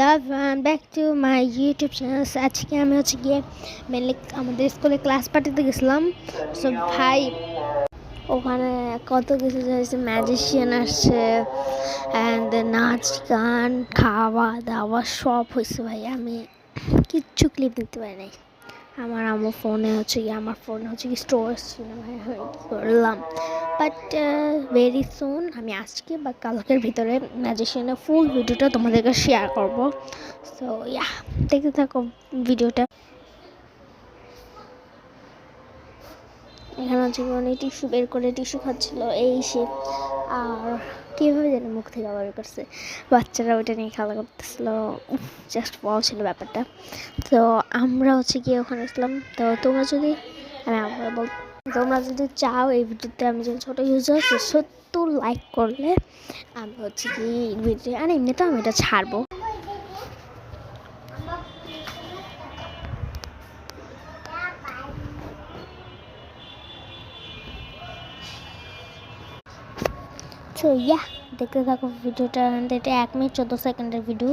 everyone, back to my YouTube channel. আজকে আমি হচ্ছে গিয়ে মেনলি আমাদের স্কুলে ক্লাস পার্টিতে গেছিলাম। সো ভাই ওখানে কত কিছু হয়েছে, ম্যাজিশিয়ান আসছে অ্যান্ড নাচ গান খাওয়া দাওয়া সব হয়েছে ভাই। আমি কিচ্ছু ক্লিপ দিতে পারি নাই। আমার ফোনে হচ্ছে কি স্টোরেজ ছিল ভাই, করলাম। বাট ভেরি সুন আমি আজকে বা কালকের ভিতরে ম্যাজিশিয়ানের ফুল ভিডিওটা তোমাদেরকে শেয়ার করবো। সো ইয়া, দেখতে থাকো ভিডিওটা। এখানে হচ্ছে উনি টিস্যু বের করে টিস্যু খাচ্ছিল এই সে, আর কীভাবে যেন মুখ থেকে আবার করছে, বাচ্চারা ওইটা নিয়ে খেলা করতেছিল। জাস্ট ওয়াও ছিল ব্যাপারটা। তো আমরা হচ্ছে গিয়ে ওখানে আসলাম। তো তোমরা যদি তোমরা যদি চাও এই ভিডিওতে আমি যে ছোটো ইউজার 70 লাইক করলে আমি হচ্ছে কি ভিডিও, আর এমনি তো আমি এটা ছাড়বো। তো ইয়া, দেখতে থাকো ভিডিওটা। এটা 1 মিনিট 14 সেকেন্ডের ভিডিও।